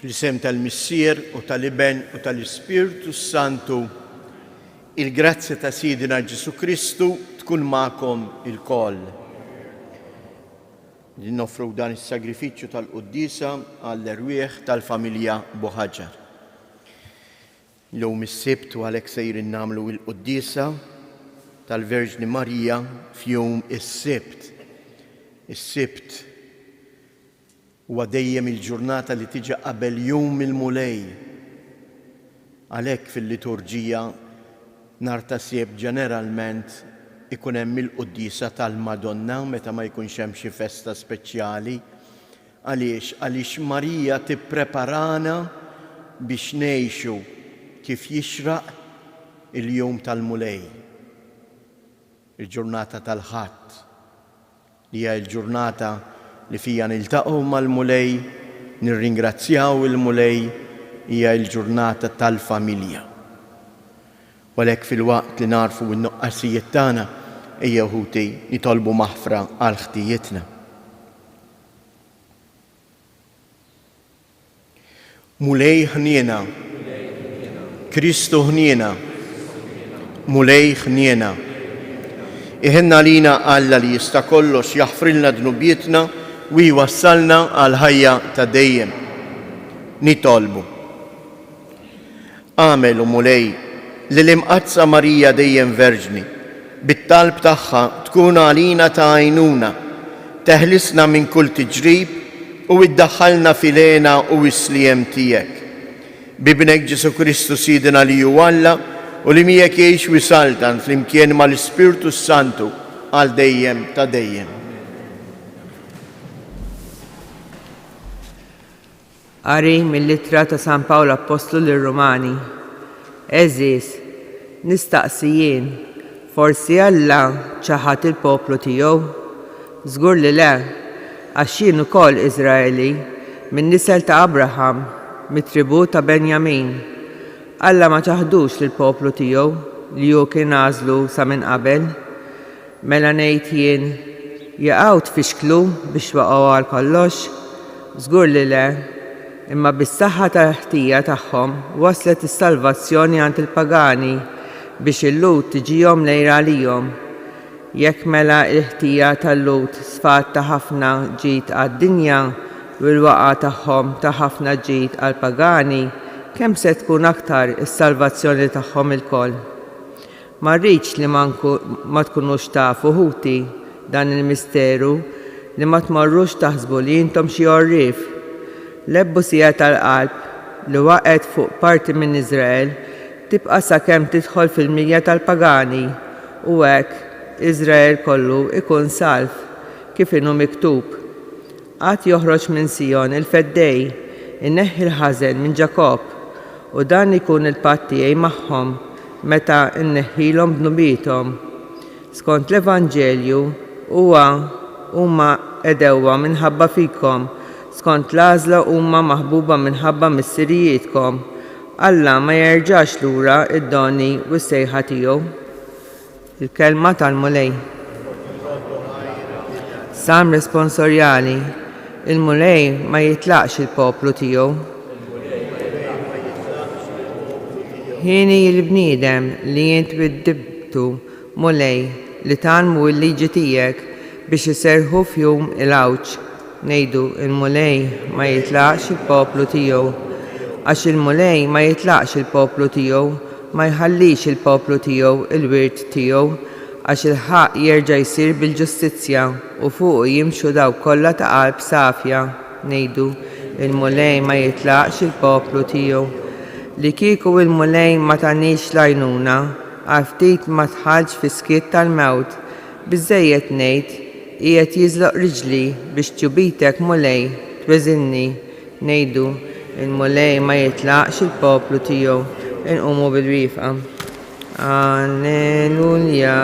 Fl-isem tal-Missier u tal-Iben u tal-Ispirtu Santu, il-grazzja ta' Sidina Ġesu Kristu tkun magħkom ilkoll. Li noffru dan is-sagrifiċċju tal-Qudiesa għall-erwieħ tal-familja Buħaġar. L-yum is-Sibt u għalhekk sejrin nagħmlu l-Qudiesa tal-Verġni Marija f'jum is-Sibt. Is-Sibt huwa dejjem il-ġurnata li tiġi qabel jum il-mulej. Għalhekk fil-liturġija nhar ta' Sibt ġeneralment ikun hemm il-Qudiesa tal-Madonna meta ma jkunx hemm xi festa speċjali. Għaliex Marija tippreparana biex ngħixu kif jixraq il-jum tal-mulej. Il-ġurnata tal-Ħadd li hija l-ġurnata li fija niltaqgħu mal-mulej, nirringrazzjaw il-mulej, hija l-ġurnata tal-familja. U għalhekk fil-waqt li narfu n-nuqqasijiet tagħna ejja ħuti nitolbu maħfra għal ħtijietna. Mulej ħniena, Kristu ħniena, mulej ħniena. Iħenna lina Alla li jista' kollox jaħfrilna dnubietna u jwassalna għal ħajja ta' dejjem. Nitolbu. Għamelu mulej l-imqazza Marija dejjem Verġni, bit-talb tagħha tkun għalina ta' għajnuna, teħlisna minn kull tiġrib u iddaħħalna filena u s-sliem tiegħek. Bibnek Ġesu Kristu Sidina li hu Alla u li miegħek jgħix wisaltan flimkien mal-Ispirtu Santu għal dejjem ta' dejjem. Qari mill-Littra ta' San Pawlu Apostlu lir-Rumani. Eżis, nistaqsi jien, forsi Alla ċaħat il-poplu tiegħu? Żgur li le, għax jien ukoll Iżraeli, min nisel ta' Abraham, mit-tribù ta' Benjamin. Alla ma ċaħdux lill-poplu tiegħu li hu kien għażlu sa minn qabel. Mela ngħid jien, jaqgħu tfixklu biex waqgħu għal kollox? Żgur li le, imma bis-saħħa tal-ħtija tagħhom waslet is-salvazzjoni għand il-pagani biex il-Lut tiġihom lejra għalihom. Jekk mela l-ħtija tal-Lut sfat ta' ħafna ġid għad-dinja u l-waqa' tagħhom ta' ħafna ġid għall-pagani, kemm se tkun aktar is-salvazzjoni tagħhom ilkoll. Ma rridx li ma tkunux tafu ħuti dan il-misteru li ma tmorrux taħsbu li intom xi orrif. L-ebbusija tal-qalb li waqgħet fuq parti minn Iżrael tibqa' sakemm tidħol fil-mija tal-pagani u hekk Iżrael kollu ikun salf kif inhu miktub. Qatt joħroġ minn Sijon il-feddej, inneħħi l-ħażen minn Ġakob u dan ikun il-patt tiegħi magħhom meta nneħħilhom dnubithom. Skont l-Evanġelju huma edewwa minħabba fikom, skont l-għażla huma maħbuba minħabba missirijietkom. Alla ma jerġax lura id-doni u s-sejħa tiegħu. Il-kelma tal-mulej. Sam responsorjali, il-mulej ma jitlaqx il-poplu tiegħu. Ħini l-bniedem li jint biddibtu mulej li tgħallmu l-liġi tiegħek biex iserħu f'jum il-għawġ. Ngħidu il-mulej ma jitlaqx il-poplu tiegħu. Għax il-mulej ma jitlaqx il-poplu tiegħu, ma jħallix il-poplu tiegħu il-wirt tiegħu, għax il-ħaq jerġa' jsir bil-ġustizzja u fuq jimxu dawk kollha ta' qalb safja. Ngħidu il-mulej ma jitlaqx il-poplu tiegħu. Li kieku il-mulej ma tagħnix l-għajnuna, għal ftit ma tħallx fis-skiet tal-mewt, biżżejjed ngħid qiegħed jiżloq riġli biex ġubitek mulej tweżinni. Ngħidu il-mulej ma jitlaqx il-poplu tiegħu. Inqumu bil-wieqfa. Alleluja,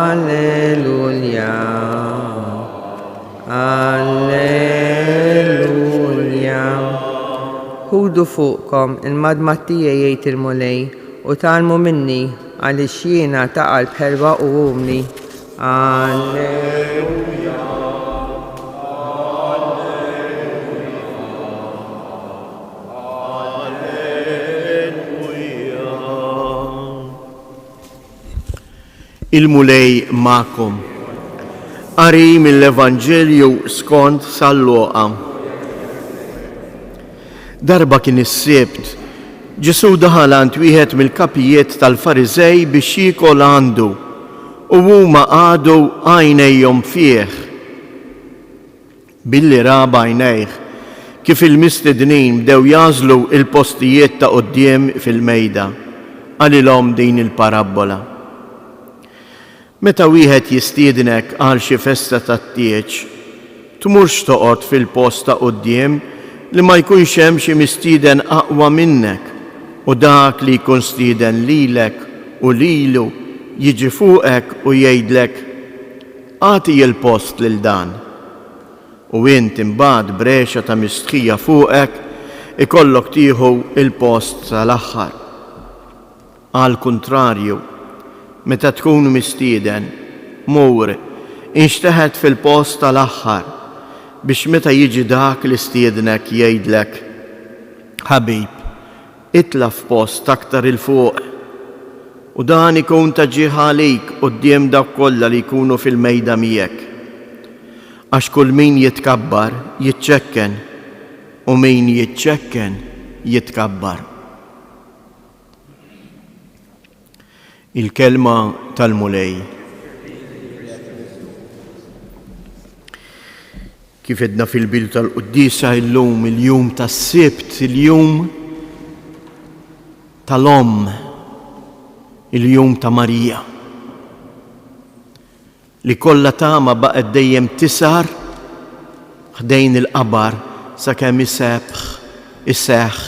alleluja, alleluja. Ħudu fuqkom il-madma tiegħi jgħid il-mulej u tgħallmu minni għaliex jiena ta' qalb ħelwa u umli. Alleluja. Il-mulej ma'kom. Qari mill-Evanġelju skont Luqa. Darba kien is-Sibt, Ġesu daħal għand wieħed mill-kapijiet tal-Farizej biex jiekol għandu u huma għadu għajnejhom fih. Billi raba għajnejh kif il-mistednin bdew jażlu il-postijiet ta' quddiem fil-mejda, għalilhom din il-parabola. Meta wieħed jistiednek għal xi festa tat-tieġ, tmurx toqgħod fil-post ta' quddiem li ma jkunx hemm xi mistieden aqwa minnek u dak li jkun stieden lilek u lilu jiġi fuqek u jgħidlek għati il-post lil dan. U int imbagħad brexa ta' mistħija fuqek ikollok tieħu il-post tal-aħħar. Għal kuntrarju, meta tkun mistieden, mur, inxteħed fil-post tal-aħħar biex meta jiġi dak li stiednek jgħidlek ħabib, itla f'post aktar il-fuq u dan ikun taġieħ għalik quddiem dawk kollha li jkunu fil-mejda miegħek. Għax kull min jitkabbar jiċċekken u min jiċċekken jitkabbar. Il-kelma tal-mulej. Kif edna fil-bil tal-Quddisa illum il-jum tas-Sibt, il-jum tal-Omm, il-jum ta' Marija, li kollha tama baqgħet dejjem tisar ħdejn il-qabar sakemm iseħħ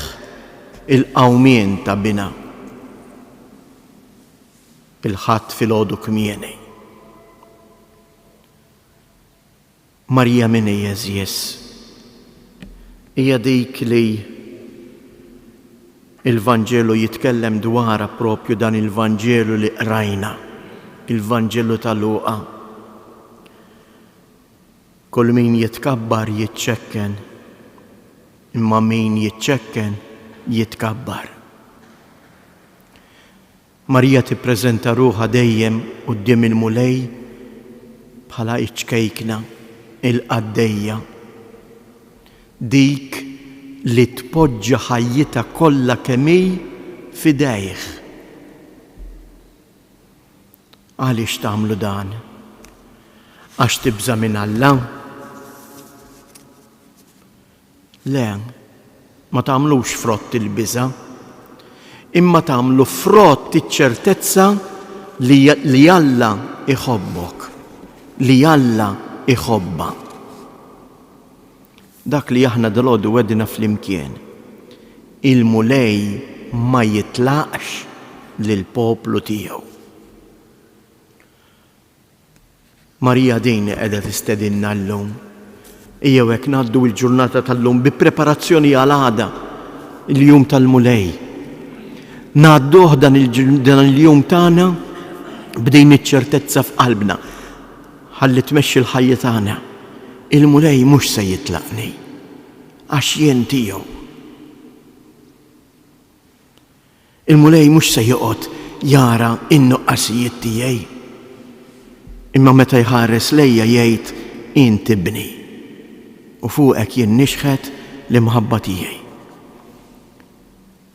il-qawmien ta' bina. Il-ħadd filgħodu kmieni. Marija min jeżjes hija dik li il-Vanġelu jitkellem dwarha propju dan il-Vanġelu li qrajna, il-Vanġelu ta' Luqa. Kull min jitkabbar jiċċekken, imma min jiċċekken jitkabbar. Marija tippreżenta ruħha dejjem quddiem il-mulej bħala iċkejkna, il-qaddejja, dik li tpoġġa ħajjita kollha kemm hi f'idejh. Għaliex tagħmlu dan? Għax tibża minn Alla? Le, ma tagħmlux frott il-biża', imma tagħmlu frott iċ-ċertezza li Alla iħobbok, li Alla iħobba. Dak li aħna dalgħodu wedna flimkien. Il-mulej ma jitlaqx lill-poplu tiegħu. Marija din qiegħda tistedinna llum. Ejjew hekk ngħaddu l-ġurnata tal-lum bi preparazzjoni għal għada, il-jum tal-mulej. Ngħadduh dan il-jum tagħna b'din iċ-ċertezza f'qalbna. Ħalli tmexxi l-ħajja tagħna. Il-mulej mhux se jitlaqni, għax jien tiegħu. Il-mulej mhux se joqgħod jara in-nuqqasijiet tiegħi. Imma meta jħares lejja jgħid inti ibni u fuqek jien nixħet l-imħabba tiegħi.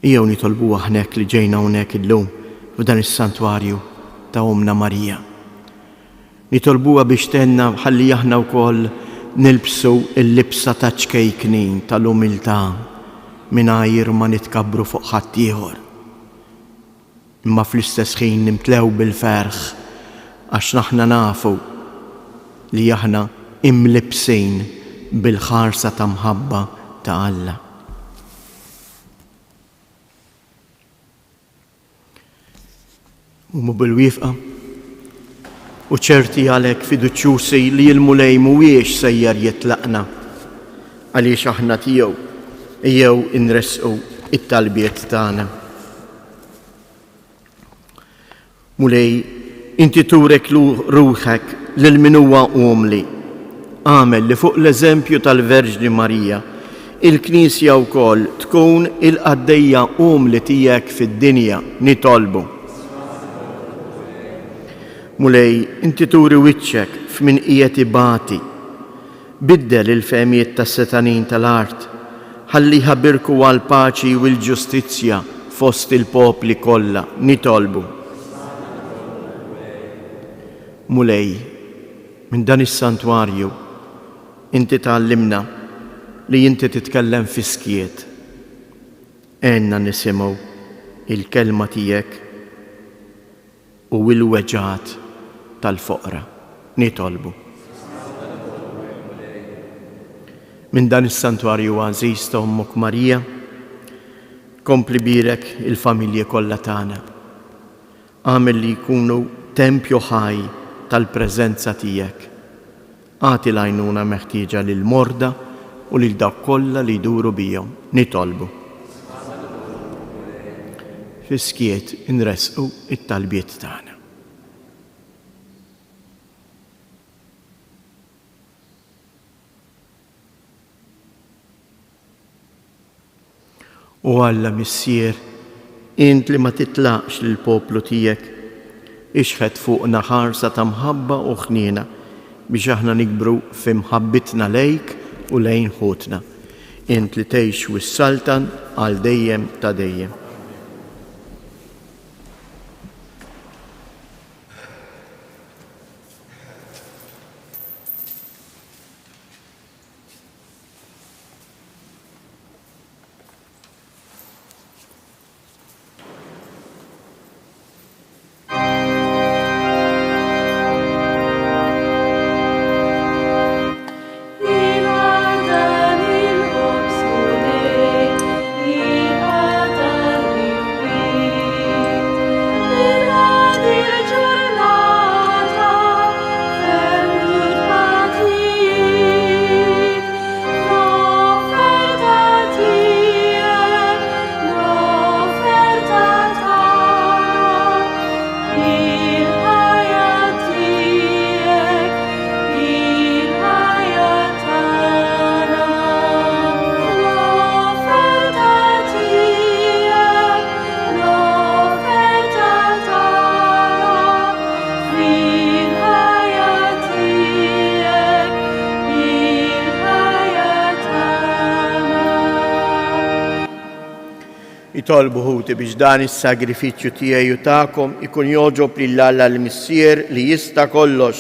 Ejjew nitolbuha hawnhekk li ġejna hawnhekk illum f'dan is-santwarju ta' Omna Marija. Nitolbuha biex tenna ħalli aħna wkoll nilbsu l-libsa ta' ċkejknin tal-umiltà mingħajr ma nitkabbru fuq ħadd ieħor. Imma fl-istess ħin nimtlew bil-ferħ għax naħna nafu li aħna imlibsin bil-ħarsa ta' mħabba ta' Alla. U bil-wifqa u ċerti għalhekk fiduċjusi li l-mulej mhuwiex sejjer jitlaqna għaliex aħna tiegħu ejjew inresqu it-talbiet tagħna. Mulej, inti turek ruħek lil min huwa umli. Għamel li fuq l-eżempju tal-Verġni Marija, il-Knisja wkoll tkun il-qaddejja umli tiegħek fid-dinja nitolbu. Mulej, inti turi wiċċek f'min qiegħed ibati. Biddel il-fehmijiet tas-setanin tal-art, ħalli ħabirku għal paċi u l-ġustizzja fost il-popli kollha, nitolbu. Mulej, minn dan is-santwarju, inti tgħallimna li inti titkellem fi skiet. Għenna nisimgħu il-kelma tiegħek u l-weġġat tal-foqra, nitolbu. Minn dan is-santwarju għażiż ta' Ommok Marija, kompli birek il-familji kollha tagħna. Għamel li jkunu tempju ħaj tal-preżenza tiegħek. Għati l-għajnuna meħtieġa lil morda u lil dawk kollha li jduru bihom, nitolbu. Fiskiet inresqu it-talbiet tagħna. U Alla missier, int li ma titlaqx lil poplu tiegħek, ixħed fuqna ħarsa ta' mħabba u ħniena biex aħna nikbru fi mħabbitna lejk u lejn ħutna. Int li tgħix wis-saltan għal dejjem ta' dejjem. Tolbu ħuti biex dan is-sagrifiċċju tiegħi u tagħkom ikun joġob lil Alla l-Missier li jista' kollox.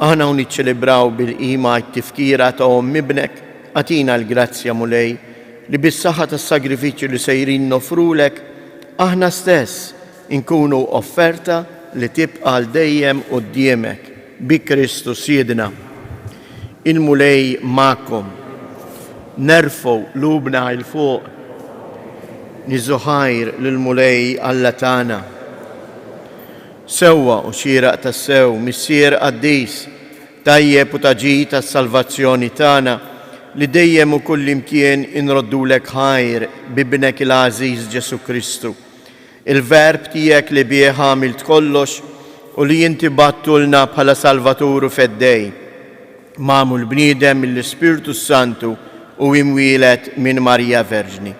Aħna u niċċelebraw bil-qima t-tifkira ta' ibnek, għatina l-grazzja mulej li bis-saħħa tas-sagrifiċċju li sejrin nofrulek, aħna stess inkunu offerta li tibqa' għal dejjem quddiemek. Bi Kristu Siedna, il-mulej ma'kom, nerfgħu lubna il fuq, niżuħajr lill-mulej Alla tagħna. Sewwa u xieraq tas-sew, missier qaddis, tajjeb u taġi tas-salvazzjoni tagħna li dejjem u kull imkien inroddulek ħajr bibnek il-għażiż Ġesu Kristu. Il-verb tiegħek li bih għamilt kollox u li inti battulna bħala Salvaturu feddej, mamul bniedem mill-Ispiritu Santu u imwielet minn Marija Verġni.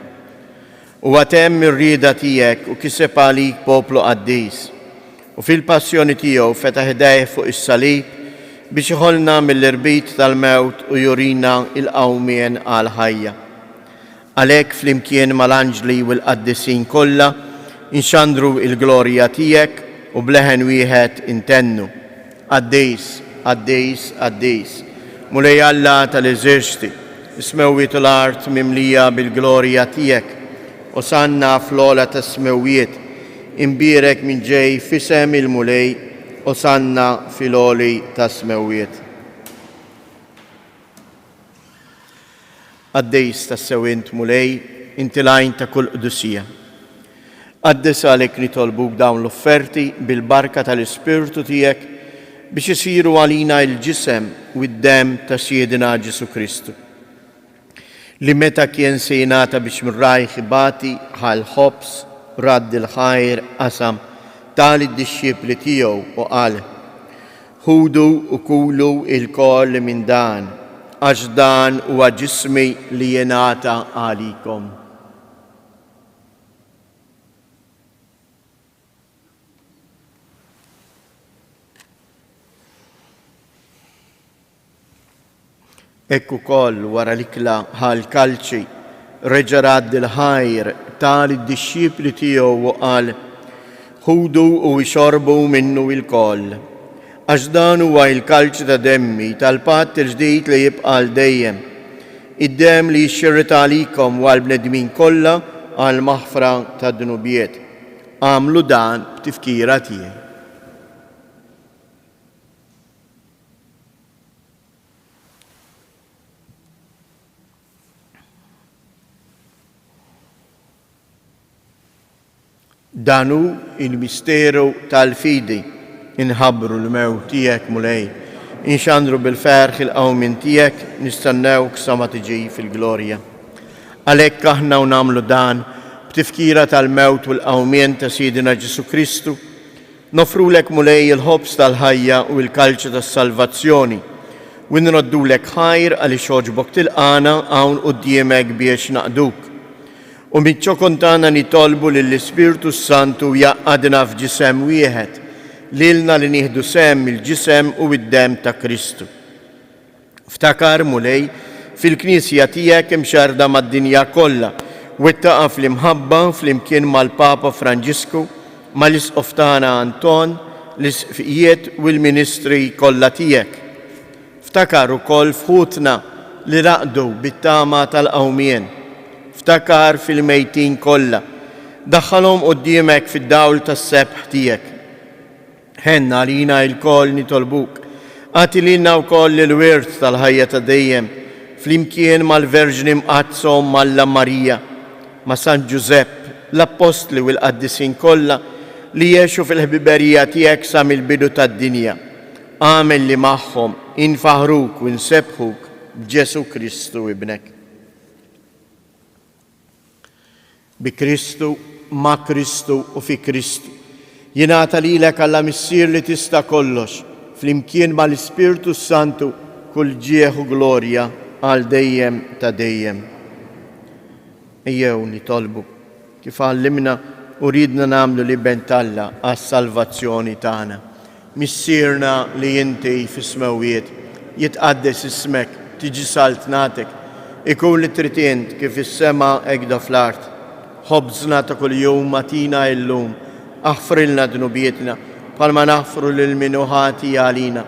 U għatem ir-rieda tiegħek u kiseb għalik poplu qaddis, u fil-passjoni tiegħu fetaħ idejh fuq is-salib biex iħolna mill-irbit tal-mewt u jurina il-qawmien għal ħajja. Għalhekk flimkien mal-anġli u l-qaddisin kollha inxandru il-glorja tiegħek u bleħen wieħed intennu. Qaddis, qaddis, qaddis. Mulej Alla tal-eżerċti, ismewwiet l-art mimlija bil-glorja tiegħek, u sanna fl-ola ta' smewwiet, imbirek minn ġej fisem il-mulej, u sanna fil-oli ta' smewwiet. Qaddis ta' sewint mulej, inti lajn ta' kull qdusija. Qaddis għalek nitolbuk dawn l-offerti bil-barka tal-Ispirtu tiegħek biex isiru għalina il-ġisem u d-dem ta' Siedna Ġesu Kristu. Li meta kien se jingħata biex mirrajh ibati ħal ħobs radd il-ħajr qasam tal-disċipli tiegħu u qal: ħudu u kulu il-koll minn dan, għax dan huwa ġismi li jingħata għalikom. Ekku koll wara l-ikla ħal-kalċi reġarad il-ħajr tal id-disċipli tiegħu u qal ħudu u jxorbu minnu il-koll. Għax dan huwa il-kalċi ta' demmi tal-patt il-ġdid li jibqa' dejjem. Id-dem li jxirrit għalikom u għal-bnedmin kollha għal maħfra ta' dnubiet. Għamlu dan b'tifkira tiegħi. Danu il-misteru tal-fidi inħabru l-mew tijek mulej. Inxandru bil-ferħ il-qawmin tijek nistannew ksama tiġi fil-glorja. Għalek aħna u namlu dan b'tifkira tal-mewt u l-qawmin ta' Sidina Ġesu Kristu, nofru lek mulej il-ħobs tal-ħajja u il-kalċa tas-salvazzjoni u nroddu lek ħajr għalli xoġbok til-qana għawn u d-diemek biex naqduk. U mitċo kontana nitolbu l-Ispirtu Santu jaqqadna f'ġisem wieħed, lilna li nieħdu sem il-ġisem u id-dem ta' Kristu. Ftakar mulej fil-Knisja tiegħek imxarda mad-dinja kollha u ittaqa' fl-imħabba fl-imkien mal-Papa Franġisku, mal-Isqoftana Anton, l-isfijiet u l-ministri kollha tiegħek. Ftakar ukoll fħutna li raqdu bit-tama tal-qawmien. Ftakar fil-mejtin kollha, daħħalhom quddiemek fid-dawl tas-sebħ tiegħek. Ħenna lina l-koll nitolbuk, għati lilna wkoll il-wirt tal-ħajja ta' dejjem, flimkien mal-Verġni mqazzhom Malla Marija, ma' San Ġusepp, l-Apostli u l-Qaddisin kollha li jgħixu fil-ħbiberija tiegħek sa mill-bidu tad-dinja. Għamel li magħhom infaħruk u nsebħuk b'Ġesu Kristu ibnek. Bi Kristu, ma' Kristu u fi Kristu. Jingħata lilek Alla missier li tista' kollox, flimkien mal-Ispirtu Santu kull ġieħ u glorja għal dejjem ta' dejjem. Ejjew nitolbu kif għallimna u ridna nagħmlu li bentalla għas-salvazzjoni tagħna. Missierna li inti fis-smawiet, jitqaddes ismek, tiġi saltnatek, ikun li tritient kif is-sema hekk fl-art. Ħobżna ta' kull jum matina illum, aħfrilna dnubietna, palma naħfru lil-minuħati għalina,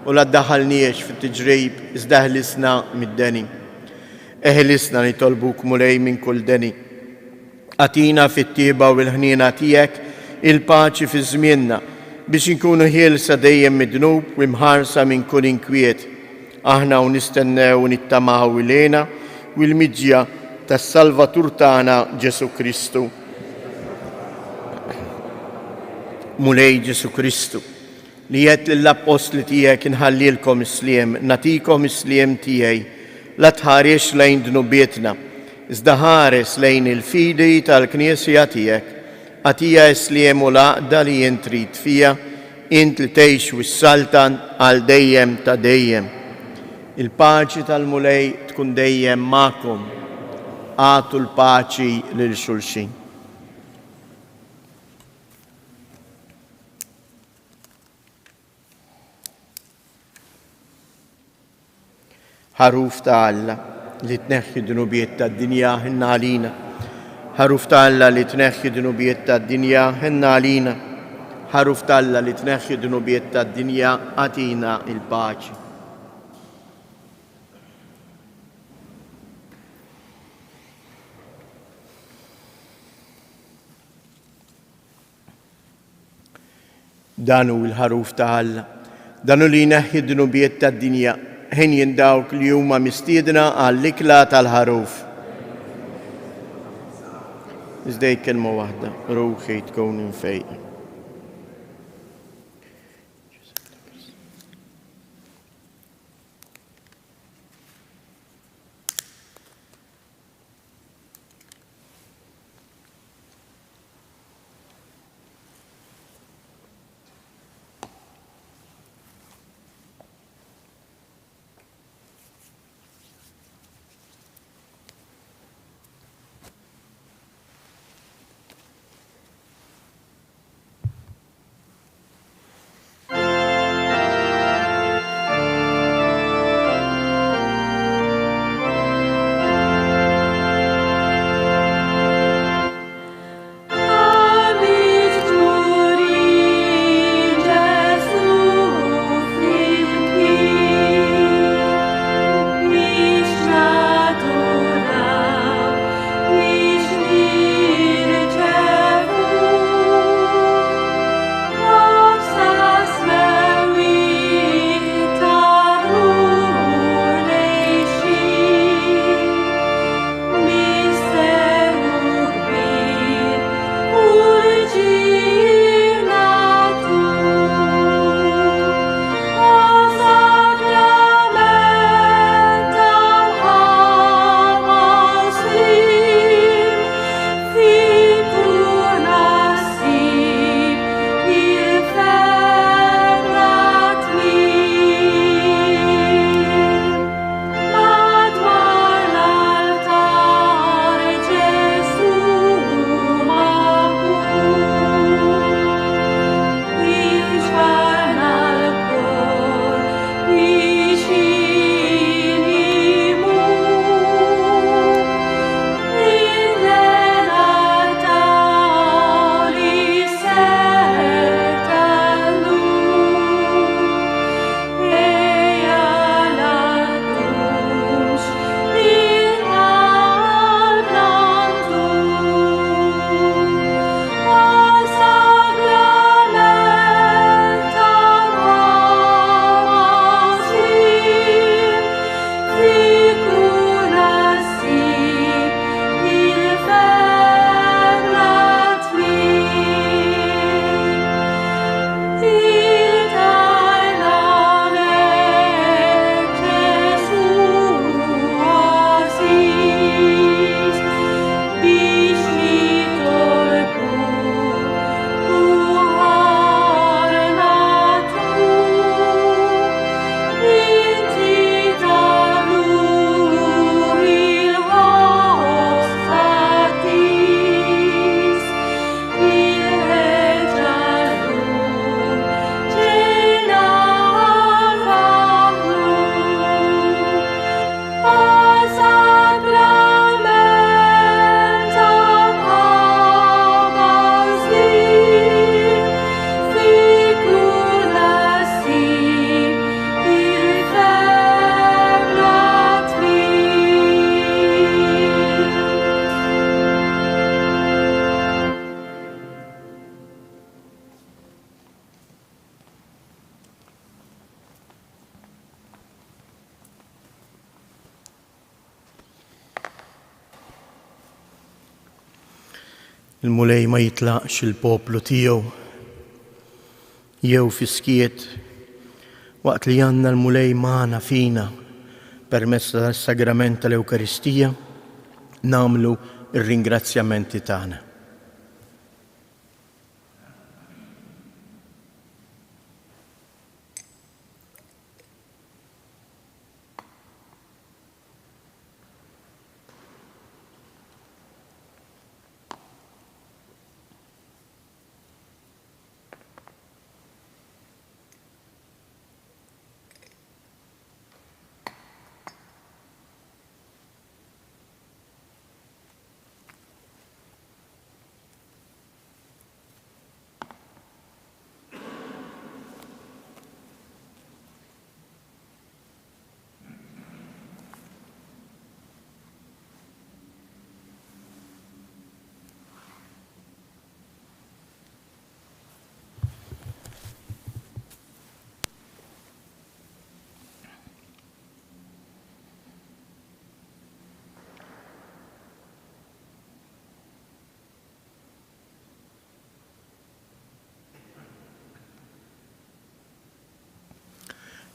u la ddaħalniex fit-tiġrib, izdaħlisna mid-deni. Eħlisna nitolbuk mulej minn kull deni. Atina fit-tieba u l-ħnina tijek, il-paċi fi żmienna, biex inkunu ħielsa dejjem mid-dnub u imħarsa minn kull inkwiet. Aħna u nistennew u nittamaw ilena u l-miġja tas-Salvatur tagħna Ġesu Kristu. Mulej Ġesu Kristu, li jgħid lill-Apostli tiegħek inħallilkom isliem, natikom isliem tiegħi, la tħarex lejn dnubietna, iżda ħares lejn il-fidi tal-Knisja tiegħek, għatija isliem u laqda li jien trid fija, int li tgħix wis-saltan għal dejjem ta' dejjem. Il-paċi tal-mulej tkun dejjem magħkom. Għatu l-paċi lil xulxin. Ħaruf ta' Alla li tneħħi dnubiet tad-dinja ħinna għalina. Ħaruf ta' Alla li tneħħi dnubiet tad-dinja ħinna għalina. Ħaruf ta' Alla li tneħħi dnubiet tad-dinja għatina il-paċi. Danu il-ħaruf ta' Alla, danu li jneħħi d-dnubiet tad-dinja, ħin jindawk li huma mistiedna għall-ikla tal-ħaruf. Iżdej kelma waħda, ruħi tkun infejq. Il-mulej ma jitlaqx il-poplu tiegħu jew fiskiet waqt li għandna l-mulej magħna fina permezz tas-sagrament tal-Ewkaristija nagħmlu ir-ringrazzjamenti tagħna.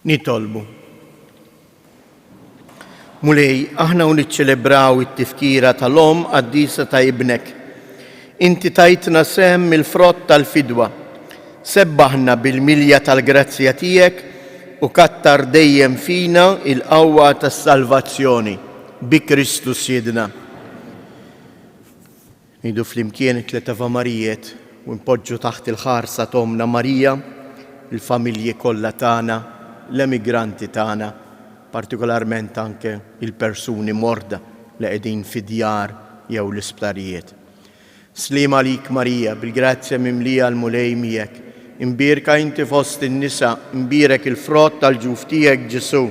Nitolbu. Mulej, aħna niċċelebraw it-tifkira tal-om qaddisa ta' ibnek. Inti tajtna sehem mill-frott tal-fidwa. Sebbaħna bil-milja tal-grazzja tiegħek u kattar dejjem fina il-qawwa tas-salvazzjoni bi Kristus Siedna. Nidu flimkien it-tliet Avamarijiet u npoġġu taħt il-ħarsa tomna Marija, il-familji kollha tagħna, l-emigranti tagħna, partikolarment anke il-persuni morda li qegħdin fid-djar jew l-isptarijiet. Sliem għalik Marija, bil-grazzja mimlija l-mulej miegħek, imbierka inti fost in-nisa, imbierek il-frott tal-ġuf tiegħek Ġesu.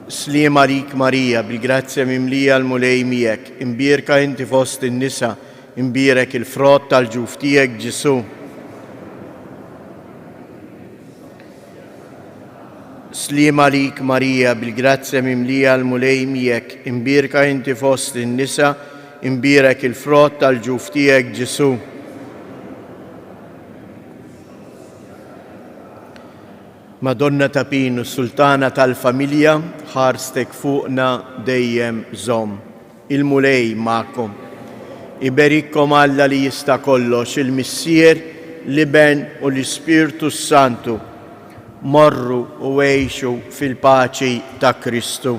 Sliem għalik Marija, bil-grazzja mimlija l-mulej miegħek, imbierka inti fost in-nisa, imbierek il-frott tal-ġuf tiegħek Ġesu. Sliem għalik Marija, bil-grazzja mimlija l-mulej miegħek, imbierka inti fost in-nisa, imbierek il-frott tal-ġuf tiegħek Ġesu. Madonna ta' Pinu, sultana tal-familja, ħarstek fuqna dejjem żomm. Il-mulej magħkom. Iberikkom Alla li jista' kollox, il-Missier, l-Iben u l-Ispirtu Santu. Morru u għejxu fil-paċi ta' Kristu.